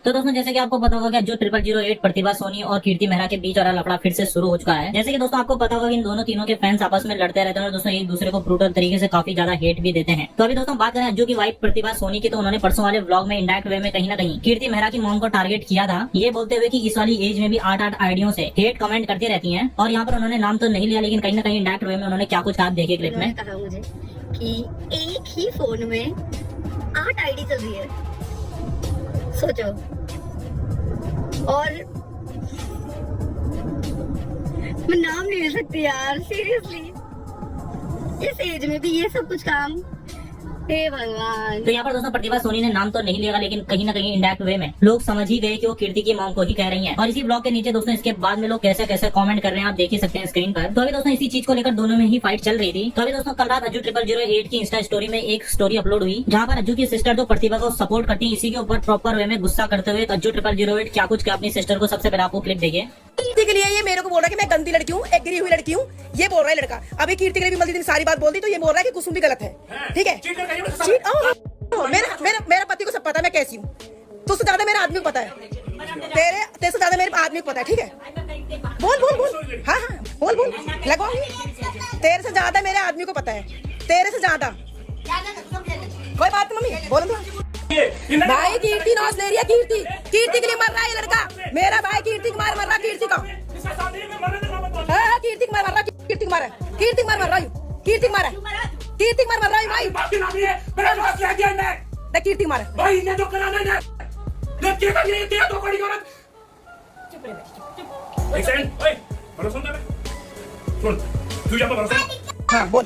तो दोस्तों जैसे कि आपको पता होगा जो 0008 प्रतिभा सोनी और कीर्ति मेहरा के बीच वाला लफड़ा फिर से शुरू हो चुका है। जैसे कि दोस्तों आपको पता होगा इन दोनों तीनों के फैंस आपस में लड़ते रहते हैं और दोस्तों एक दूसरे को ब्रूटल तरीके से काफी ज्यादा हेट भी देते हैं। तो अभी दोस्तों बात करें अज्जू की वाइफ प्रतिभा सोनी की, तो उन्होंने परसों वाले व्लॉग में इंडायरेक्ट वे में कहीं ना कहीं कीर्ति मेहरा की मॉम को टारगेट किया था, ये बोलते हुए कि इस वाली एज में भी 8 आईडियों से हेट कमेंट करती रहती है। और यहाँ पर उन्होंने नाम तो नहीं लिया, लेकिन कहीं ना कहीं इंडायरेक्ट वे में उन्होंने क्या कुछ कहा देखिए क्लिप में। कहा मुझे कि एक ही फोन में 8 आईडी चल रही है, सोचो। और मैं नाम नहीं ले सकती यार, सीरियसली इस एज में भी ये सब कुछ काम। हे भगवान। तो यहाँ पर दोस्तों प्रतिभा सोनी ने नाम तो नहीं लिया, लेकिन कहीं ना कहीं इंडायरेक्ट वे में लोग समझ ही गए कि वो कीर्ति की मॉम को ही कह रही हैं। और इसी ब्लॉग के नीचे दोस्तों इसके बाद में लोग कैसे कैसे कमेंट कर रहे हैं आप देख ही सकते हैं स्क्रीन पर। तो अभी दोस्तों इसी चीज को लेकर दोनों में ही फाइट चल रही थी। तो अभी दोस्तों कल रात अज्जू 0008 की इंस्टा स्टोरी में एक स्टोरी अपलोड हुई, जहाँ पर अज्जू की सिस्टर जो प्रतिभा को सपोर्ट करती है, इसी के ऊपर प्रॉपर वे में गुस्सा करते हुए अज्जू 0008 क्या कुछ क्या अपनी सिस्टर को। सबसे पहले आपको क्लिप देखिए। कीर्ति के लिए ये मेरे को बोल रहा है कि मैं गंदी लड़की हूँ, एक गिरी हुई लड़की हूँ, ये बोल रहा है लड़का। अभी कीर्ति के लिए भी मल्टी दिन सारी बात बोल दी, तो ये बोल रहा है कि कुसुम भी गलत है। ठीक है, मेरा पति को सब पता है मैं कैसी हूँ। तुझसे ज्यादा मेरे आदमी को पता है, तेरे से ज्यादा मेरे आदमी को पता है। ठीक है, बोल। हाँ बोल लगाओ। तेरे से ज्यादा मेरे आदमी को पता है, तेरे से ज्यादा। कोई बात नहीं मम्मी, बोलो तो। भाई कीर्ति नॉस ले रही है, कीर्ति के लिए मर रहा है ये लड़का। मेरा भाई कीर्ति कुमार मर रहा, कीर्ति का। हाँ कीर्ति कुमार मर रहा, कीर्ति कुमार मर रहा है भाई। कीर्ति कुमार भाई ने जो कराना है ना क्या कर ये तो बड़ी औरत। एक सेकंड, ओए भरोसा कर, सुन तू यहाँ पर भरोसा। हाँ बोल।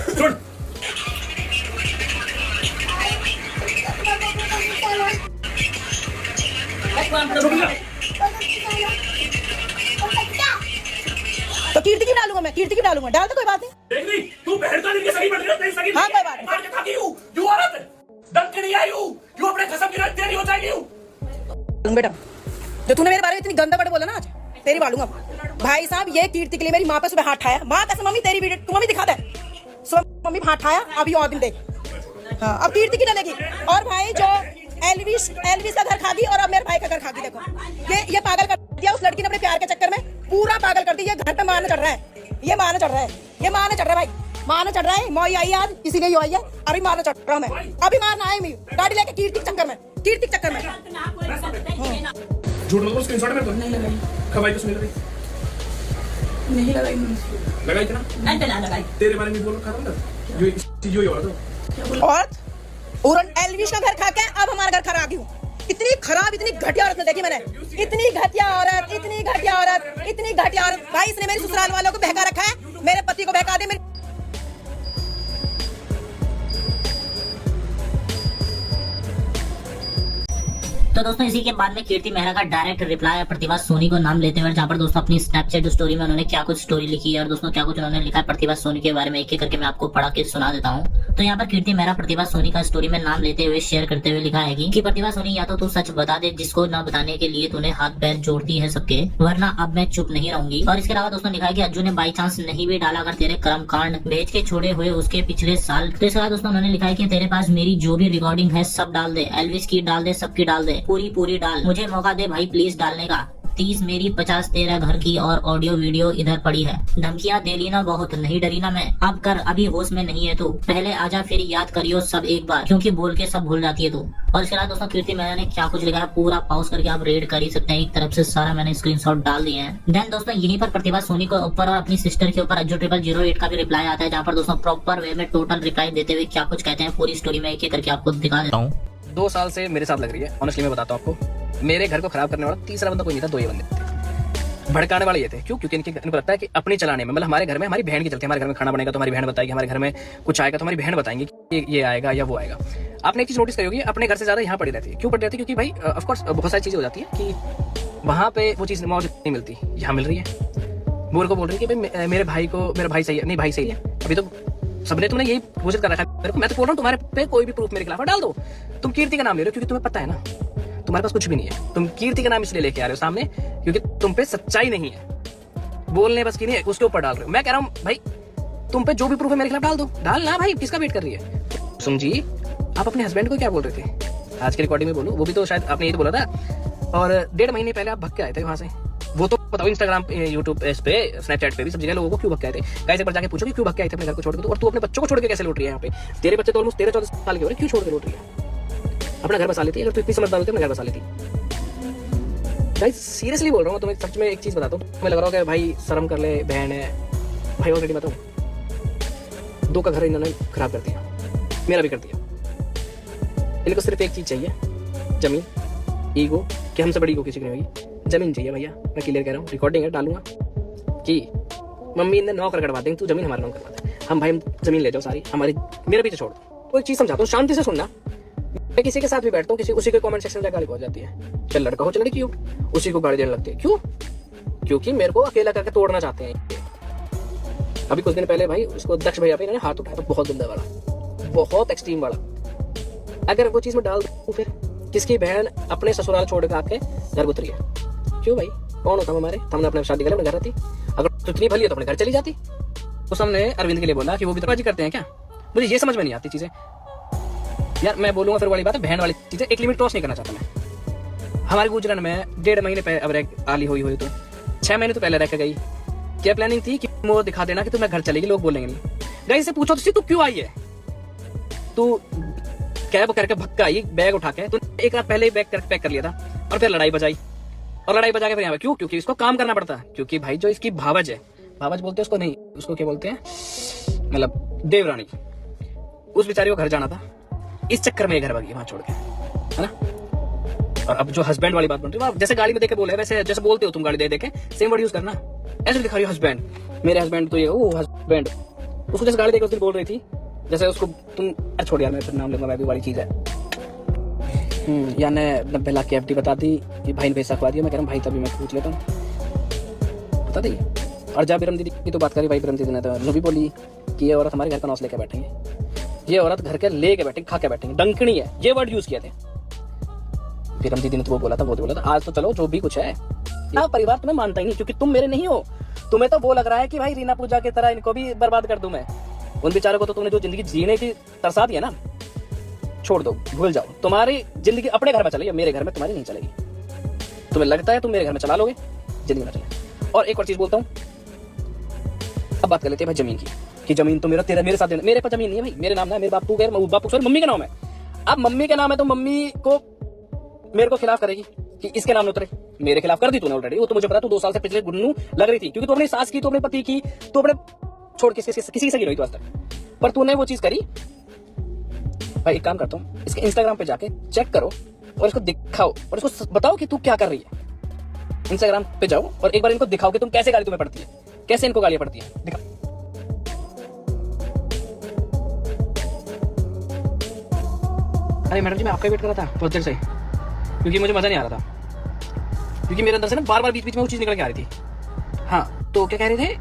सुन तो कीर्ति की डालूंगा मैं, डाल दो, कोई बात नहीं। देख ली तू बहन का नहीं सही बन रही है, तेरी सगी। हाँ कोई बात नहीं। मार के खाती हूँ यू औरत, दम के नहीं आई हूँ यू, अपने कसम की रात तेरी हो जाएगी हूँ। बेटा जो तूने मेरे बारे में इतनी गंदा बड़े बोला ना, आज तेरी बालूंगा। भाई साहब ये कीर्ति के लिए मेरी माँ पे सुबह हाथ ठाया, माँ कैसे मम्मी तेरी वीडियो तू मम्मी दिखा दे, सुबह मम्मी हाथ ठाया। अभी और दिन देख। हाँ अब कीर्ति की डलेगी। और भाई जो एलविस का घर खा गई और अब मेरे भाई का घर खा गई। देखो ये पागल कर दिया उस लड़की ने अपने प्यार के चक्कर में, पूरा पागल कर दिया। ये घर पे मारने चढ़ रहा है, ये मारने चढ़ रहा है भाई, मारने चढ़ रहा है। मौई आई आज इसीलिए आई है, अभी मारने चढ़ रहा हूँ मैं, अभी मारना है मैं गाड़ी लेके कीर्ति के चक्कर में। झूठ बोल, स्क्रीनशॉट में तो नहीं लगाई, खवाई तो सुन लगाई, नहीं लगाई थी ना, लगाई तेरे बारे में बोल खत्म कर यो औरत। और एलविस का घर खा के अब हमारा घर खराब हूँ। इतनी खराब इतनी घटिया औरत देखी मैंने, इतनी घटिया औरत। भाई इसने मेरे ससुराल वालों को बहका रखा है, मेरे पति को बहका दे। मेरे तो दोस्तों इसी के बाद में कीर्ति मेहरा का डायरेक्ट रिप्लाई प्रतिभा सोनी को नाम लेते हुए, जहाँ पर दोस्तों अपनी स्नैपचैट स्टोरी में उन्होंने क्या कुछ स्टोरी लिखी है और दोस्तों क्या कुछ उन्होंने लिखा है प्रतिभा सोनी के बारे में, एक एक करके मैं आपको पढ़ा के सुना देता हूँ। तो यहाँ पर कीर्ति मेहरा प्रतिभा सोनी का स्टोरी में नाम लेते हुए शेयर करते हुए लिखा है कि प्रतिभा सोनी या तो तू सच बता दे जिसको न बताने के लिए तूने हाथ पैर जोड़ती है सबके, वरना अब मैं चुप नहीं रहूंगी। और इसके अलावा दोस्तों लिखा है कि अज्जू ने बाई चांस नहीं भी डाला अगर तेरे कर्म कांड भेज के छोड़े हुए उसके पिछले साल। तो इसके बाद दोस्तों उन्होंने लिखा है कि तेरे पास मेरी जो भी रिकॉर्डिंग है सब डाल दे, एल्विस की डाल दे, सबकी डाल दे, पूरी डाल, मुझे मौका दे भाई प्लीज डालने का। 30 मेरी 50 तेरा घर की और ऑडियो वीडियो इधर पड़ी है, धमकियां दे ली ना बहुत, नहीं डरी ना मैं, अब कर अभी होश में नहीं है तू, पहले आजा फिर याद करियो सब एक बार, क्योंकि बोल के सब भूल जाती है तू। और इसके बाद दोस्तों कीर्ति मेहरा ने क्या कुछ लिखा है पूरा पॉज करके आप रीड कर ही सकते हैं, एक तरफ से सारा मैंने स्क्रीनशॉट डाल दिए हैं। देन दोस्तों यहीं पर प्रतिभा सोनी के ऊपर और अपनी सिस्टर के ऊपर अज्जू 0008 का भी रिप्लाई आता है, जहाँ पर दोस्तों प्रॉपर वे में टोटल रिप्लाई देते हुए क्या कुछ कहते हैं पूरी स्टोरी में एक एक करके आपको दिखा देता हूँ। 2 साल से मेरे साथ लग रही है, ऑनेस्टली मैं बताता हूँ आपको। मेरे घर को खराब करने वाला तीसरा बंदा कोई नहीं था, 2 ही बंदे थे। भड़काने वाले ये थे, क्यों? क्योंकि इनको लगता है कि अपने चलाने में, मतलब हमारे घर में हमारी बहन के चलते, हमारे घर में खाना बनेगा तो हमारी बहन बताएगी, हमारे घर में कुछ आएगा तो हमारी बहन बताएंगे कि ये आएगा या वो आएगा। आपने एक चीज नोटिस करी होगी, अपने घर से ज्यादा यहाँ पड़ी रहती है। क्यों पड़ी रहती है? क्योंकि भाई ऑफ कोर्स बहुत सारी चीजें हो जाती है कि वहाँ पे वो चीज मौज नहीं मिलती, यहाँ मिल रही है। बोल को बोल रही है कि भाई मेरे भाई सही है, नहीं भाई सही है। अभी तो सबने तुमने यही घोषित कर रखा है मेरे को, मैं तो बोल रहा हूँ तुम्हारे पे कोई भी प्रूफ मेरे खिलाफ डाल दो। तुम कीर्ति का नाम ले रहे हो क्योंकि तुम्हें पता है ना तुम्हारे पास कुछ भी नहीं है, तुम कीर्ति का नाम इसलिए लेके आ रहे हो सामने क्योंकि तुम पे सच्चाई नहीं है, बोलने बस की नहीं है, उसके ऊपर डाल रहे हो। मैं कह रहा हूँ भाई तुम पे जो भी प्रूफ है मेरे खिलाफ डाल दो, डाल ना भाई, किसका वेट कर रही है? सुन जी, आप अपने हस्बैंड को क्या बोल रहे थे? आज की रिकॉर्डिंग में बोलूं, वो भी तो शायद आपने ये तो बोला था। और 1.5 महीने पहले आप भग के आए थे वहां से, वो तो बताओ। इंस्टाग्राम पे, यूट्यूब पे, स्नैपचैट पे भी सब जगह लोगों को क्यों भग के आए थे? गाइस एक बार जाके पूछो कि क्यों भग के आए थे अपने घर को छोड़ के। और तू अपने बच्चों को छोड़ के कैसे लौट रही है यहाँ पे? तेरे बच्चे तो ऑलमोस्ट 13-14 साल के हो रहे, क्यों छोड़ के लौट रही है? अपना घर बसा लेती है, अगर तू इतनी समझदार होती अपना घर बसा लेती। गाइस सीरियसली बोल रहा हूँ, तुम्हें सच में एक चीज बताता हूँ, तुम्हें लग रहा है कि भाई शर्म कर ले, बहन है। भाई ऑलरेडी बताऊँ, 2 का घर इन्होंने खराब कर दिया, मेरा भी कर दिया। इनको सिर्फ एक चीज चाहिए, जमीन, ईगो, कि हमसे बड़ी ईगो किसी की नहीं होगी, जमीन चाहिए भैया। मैं क्लियर कह रहा हूँ, रिकॉर्डिंग है, डालूंगा कि मम्मी ने नौकर करवा देंगे, तू जमीन हमारा नाम करवा दे। हम भाई जमीन ले जाओ सारी हमारी, मेरे पीछे छोड़ दो। तो एक चीज समझाता हूँ, शांति से सुनना। मैं किसी के साथ भी बैठता हूँ, किसी उसी के कमेंट सेक्शन में गाली पहुंच जाती है, चल लड़का हो चल लड़की हो, उसी को गाली देने लगती है। क्यों? क्योंकि मेरे को अकेला करके तोड़ना चाहते हैं। अभी कुछ दिन पहले भाई उसको दक्ष भैया पे इन्होंने हाथ उठाया, तो बहुत गंदा वाला, बहुत एक्सट्रीम वाला। अगर वो चीज में डाल दूं, फिर किसकी बहन अपने ससुराल छोड़ के आके घर उतरी है? क्यों भाई? कौन होता हमारे? हमने अपने शादी कर अपने घर रहती। अगर तू इतनी भली है तो अपने घर चली जाती। उस हमने अरविंद के लिए बोला कि वो भी तो करते हैं क्या? मुझे ये समझ में नहीं आती चीजें यार। मैं बोलूंगा फिर वाली बात है, बहन वाली चीजें, एक लिमिट क्रॉस नहीं करना चाहता मैं। हमारे गुजरन में 1.5 महीने पहले अब आली हुई तो 6 महीने तो पहले रह के गई। क्या प्लानिंग थी कि वो दिखा देना कि तुम्हें घर चलेगी, लोग बोलेंगे नहीं। गाइस से पूछो तो तू क्यों आई है? तू कैब करके भक्का आई, बैग उठा के, तू एक रात पहले ही बैग करके पैक कर लिया था, और फिर लड़ाई बजाई, और लड़ाई बजा के फिर यहाँ पे क्यों? क्योंकि इसको काम करना पड़ता है। क्योंकि भाई जो इसकी भावज है, भावज बोलते हैं उसको, नहीं उसको क्या बोलते हैं, मतलब देवरानी, उस बेचारी को घर जाना था, इस चक्कर में घर भागी वहां छोड़ के, है ना। और अब जो हस्बैंड वाली बात बन रही है, जैसे गाली में देके बोले, वैसे जैसे बोलते हो तुम गाली दे के, सेम वर्ड यूज करना। ऐसे दिखा रही हो हस्बैंड, मेरे हस्बैंड तो ये वो हस्बैंड, उसको जैसे गाली देकर उस दिन बोल रही थी, जैसे उसको तुम छोड़ यार, मैं फिर नाम लूंगा, मैं भी वाली चीज है। या ने 90 लाख की एफडी बता दी कि भाई ने पैसा खवा दिया। मैं कह रहा हूँ भाई तभी मैं पूछ लेता हूँ, बता दी। और जब बिरम दीदी की तो बात करी, भाई बिरम दीदी ने तो भी बोली कि ये औरत हमारे घर का नौस लेके बैठेंगे, ये औरत घर के लेके बैठेंगे, खा के बैठेंगे, डंकनी है, ये वर्ड यूज किए थे बिरम दीदी ने। तो वो बोला था, वो बोला था। आज तो चलो जो भी कुछ है, यहाँ परिवार तुम्हें मानता ही नहीं, क्योंकि तुम मेरे नहीं हो। तुम्हें तो वो लग रहा है कि भाई रीना पूजा की तरह इनको भी बर्बाद कर दूं मैं। उन बेचारों को तो तुमने जो जिंदगी जीने की तरसा दी है ना, छोड़ दो, भूल जाओ। तुम्हारी जिंदगी अपने घर में चलेगी, मेरे घर में तुम्हारी नहीं चलेगी। तुम्हें लगता है तुम मेरे घर में चला लोगे, जिंदगी में चले। और एक और चीज बोलता हूँ, अब बात कर लेते हैं भाई जमीन की, कि जमीन तो मेरे साथ देना। मेरे पास जमीन नहीं है भाई, मेरे नाम है, मेरे बापू सॉरी मम्मी का नाम है। अब मम्मी का नाम है तो मम्मी को मेरे को खिलाफ करेगी कि इसके नाम उतरे। मेरे खिलाफ कर दी तूने ऑलरेडी, वो तो मुझे पता। तू 2 साल से पिछले गुन्नू लग रही थी, क्योंकि तू अपनी सास की, तू अपने पति की, तू अपने छोड़ किसी से गिरी तो आज तक, पर तूने वो चीज करी। भाई एक काम करता हूँ, इसके इंस्टाग्राम पे जाके चेक करो और इसको दिखाओ, और इसको बताओ कि तू क्या कर रही है। इंस्टाग्राम पे जाओ और एक बार इनको दिखाओ कि तुम कैसे गाली तुम्हें पड़ती है, कैसे इनको गालियां पड़ती है, दिखाओ। अरे मैडम जी, मैं आपका वेट कर रहा था बहुत देर से, क्योंकि मुझे मजा नहीं आ रहा था, क्योंकि मेरे अंदर से ना बार बार बीच बीच में वो चीज निकल के आ रही थी। हाँ, तो क्या कह रहे थे,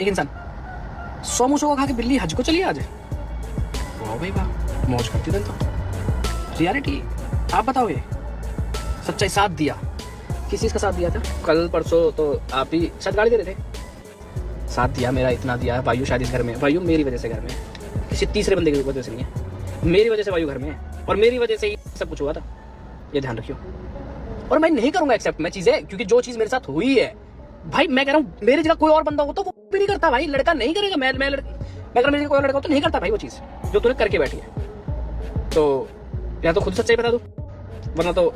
एक इंसान 100 मूसों को खा के बिल्ली हज को चली आज। वाह भाई वाह, मौज करती दिन तो। रियलिटी आप बताओ, ये सच्चाई साथ दिया, किस चीज का साथ दिया था? कल परसों तो आप ही शायद गाली दे रहे थे, साथ दिया मेरा, इतना दिया। वायु शायद इस घर में, वायु मेरी वजह से घर में, किसी तीसरे बंदे की वजह से नहीं है, मेरी वजह से वायु घर में है, और मेरी वजह से ही सब कुछ हुआ था, ये ध्यान रखियो। और मैं नहीं करूंगा एक्सेप्ट मैं चीजें, क्योंकि जो चीज मेरे साथ हुई है भाई, मैं कह रहा हूँ मेरी जगह कोई और बंदा हो तो वो भी नहीं करता भाई, लड़का नहीं करेगा। मैं अगर मेरी जगह कोई और लड़का हो तो नहीं करता भाई वो चीज जो तूने करके बैठी है। तो या तो खुद सच्चाई बता दूं, वरना तो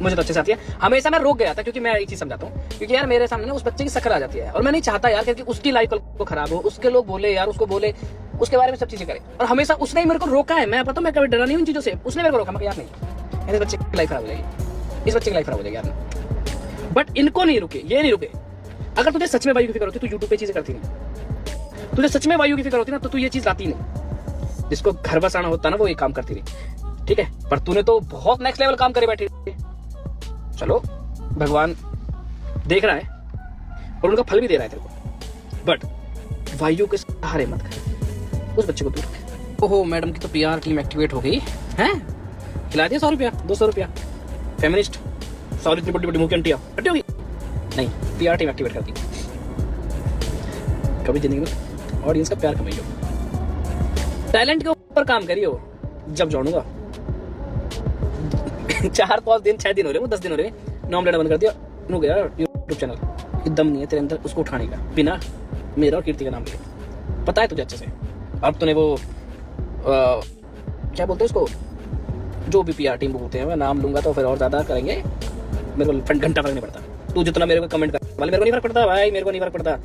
मुझे तो अच्छे से आती है। हमेशा मैं रोक गया था, क्योंकि मैं एक चीज समझाता हूँ, क्योंकि यार मेरे सामने उस बच्चे की शक्ल आ जाती है, और मैं नहीं चाहता यार कि उसकी लाइफ को खराब हो, उसके लोग बोले यार, उसको बोले, उसके बारे में सब चीजें करे। और हमेशा उसने ही मेरे को रोका है, मैं पता मैं कभी डरा नहीं इन चीजों से, उसने मेरे को रोका। मैं यार नहीं, इस बच्चे की लाइफ खराब हो जाएगी, इस बच्चे की लाइफ खराब हो जाएगी यार। बट इनको नहीं रुके, ये नहीं रुके। अगर तुझे सच में वायु की फिक्र होती तो यूट्यूब पे चीजें करती नहीं, तुझे सच में वायु की फिक्र होती ना तो तू ये चीज लाती नहीं। जिसको घर बसाना होता ना वो ये काम करती रही, ठीक है। पर तूने तो बहुत नेक्स्ट लेवल काम करे बैठी। चलो भगवान देख रहा है और उनका फल भी दे रहा है तेरे को, बट वायु के सहारे मत कर, उस बच्चे को दूर रख। ओहो, मैडम की तो पीआर टीम एक्टिवेट हो गई है, खिला दिया 100 रुपया 200 रुपया। फेमिनिस्ट सॉरी, इतनी बड़ी बड़ी मुख्य अंटिया हटी होगी नहीं, पीआर टीम एक्टिवेट करती। कभी जिंदगी में ऑडियंस का प्यार कमाइयो, टैलेंट के ऊपर काम करियो। जब जानूंगा 4-5 दिन 6 दिन हो रहे, वो 10 दिन हो रहे, नाम लेना बंद कर दिया। नु गया यूट्यूब चैनल, दम नहीं है तेरे अंदर उसको उठाने का बिना मेरा और कीर्ति का नाम लिए। पता है तुझे अच्छे से। अब तूने वो क्या बोलते हैं उसको, जो भी PR टीम बोलते हैं, मैं नाम लूंगा तो फिर और ज्यादा करेंगे। मेरे को घंटा फर्क नहीं पड़ता, तू जितना मेरे को कमेंट कर वाले, मेरे को नहीं फर्क पड़ता भाई, मेरे को नहीं फर्क पड़ता।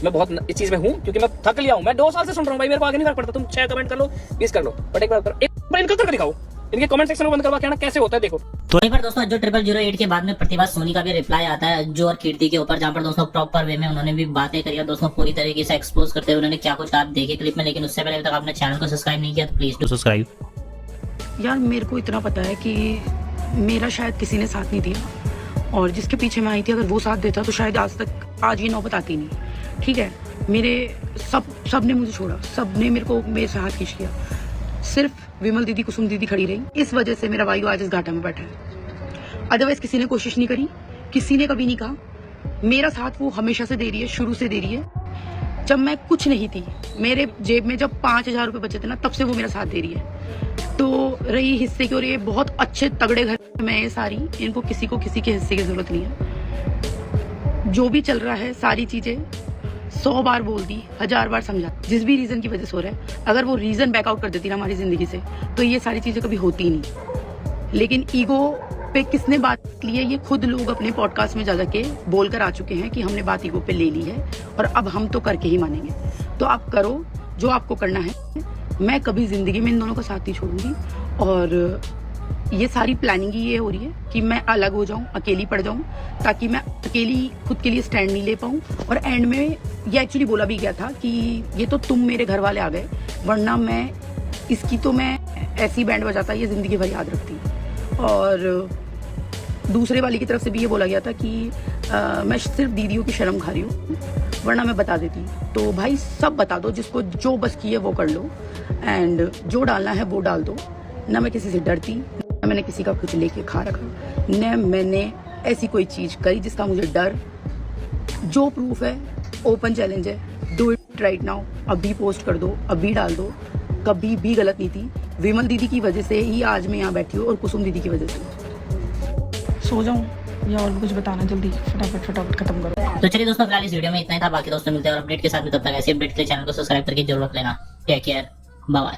मैं बहुत इस चीज में हूँ क्योंकि मैं थक लिया हूँ। मैं 2 साल से सुन रहा हूँ भाई, मेरे को आगे नहीं फर्क पड़ता। तुम 6 कमेंट कर लो, 20 कर लो, बट एक बार इनका करके दिखाओ, इनके कमेंट सेक्शन में बंद करवा के आना कैसे होता है देखो। तो वहीं पर दोस्तों जो 0008 के बाद में प्रतिभा सोनी का भी रिप्लाई आता है जो और कीर्ति के ऊपर, जहाँ पर दोस्तों प्रॉपर वे में उन्होंने भी बातें करी और दोस्तों पूरी तरीके से एक्सपोज करते हुए उन्होंने क्या कुछ आप देखे क्लिप में। लेकिन उससे पहले अभी तक आपने चैनल को सब्सक्राइब नहीं किया तो प्लीज डू सब्सक्राइब। यार मेरे को इतना पता है कि मेरा शायद किसी ने साथ नहीं दिया, और जिसके पीछे मैं आई थी अगर वो साथ देता तो शायद आज ये नौबत आती नहीं। ठीक है, मेरे सब ने मुझे छोड़ा, सब ने मेरे को मेरे से हाथ खींच किया, सिर्फ विमल दीदी, कुसुम दीदी खड़ी रही। इस वजह से मेरा भाई आज इस घाटा में बैठा है। अदरवाइज किसी ने कोशिश नहीं करी, किसी ने कभी नहीं कहा। मेरा साथ वो हमेशा से दे रही है, शुरू से दे रही है। जब मैं कुछ नहीं थी, मेरे जेब में जब 5000 रुपये बचे थे ना, तब से वो मेरा साथ दे रही है। तो रही हिस्से की, और ये बहुत अच्छे तगड़े घर में है सारी, इनको किसी के हिस्से की जरूरत नहीं है। जो भी चल रहा है सारी चीजें 100 बार बोल दी, 1000 बार समझा, जिस भी रीजन की वजह से हो रहा है, अगर वो रीजन बैकआउट कर देती ना हमारी जिंदगी से तो ये सारी चीजें कभी होती ही नहीं। लेकिन ईगो पे किसने बात की है, ये खुद लोग अपने पॉडकास्ट में जा के बोल कर आ चुके हैं कि हमने बात ईगो पे ले ली है और अब हम तो करके ही मानेंगे। तो आप करो जो आपको करना है। मैं कभी जिंदगी में इन दोनों का साथ नहीं छोड़ूंगी, और ये सारी प्लानिंग ही ये हो रही है कि मैं अलग हो जाऊं, अकेली पड़ जाऊं, ताकि मैं अकेली खुद के लिए स्टैंड नहीं ले पाऊं। और एंड में ये एक्चुअली बोला भी गया था कि ये तो तुम मेरे घर वाले आ गए, वरना मैं इसकी तो मैं ऐसी बैंड बजाता ये जिंदगी भर याद रखती। और दूसरे वाली की तरफ से भी ये बोला गया था कि मैं सिर्फ दीदियों की शर्म खा रही हूँ, वरना मैं बता देती। तो भाई सब बता दो, जिसको जो बस की है वो कर लो, एंड जो डालना है वो डाल दो। ना मैं किसी से डरती, ना मैंने किसी का कुछ लेके खा रखा, न मैंने ऐसी कोई चीज करी जिसका मुझे डर। जो प्रूफ है, ओपन चैलेंज है, डू इट राइट नाउ। अभी पोस्ट कर दो, अभी डाल दो। कभी भी गलत नहीं थी, विमल दीदी की वजह से ही आज मैं यहाँ बैठी हूँ, और कुसुम दीदी की वजह से। सो जाऊं या और भी कुछ बताना, जल्दी फटाफट खत्म करो। तो चलिए दोस्तों फिलहाल इस वीडियो में इतना ही था। बाकी दोस्तों मिलते हैं और अपडेट के साथ में, तब तक ऐसे अपडेट के लिए चैनल को सब्सक्राइब करके जरूर रख लेना। Take care, bye bye.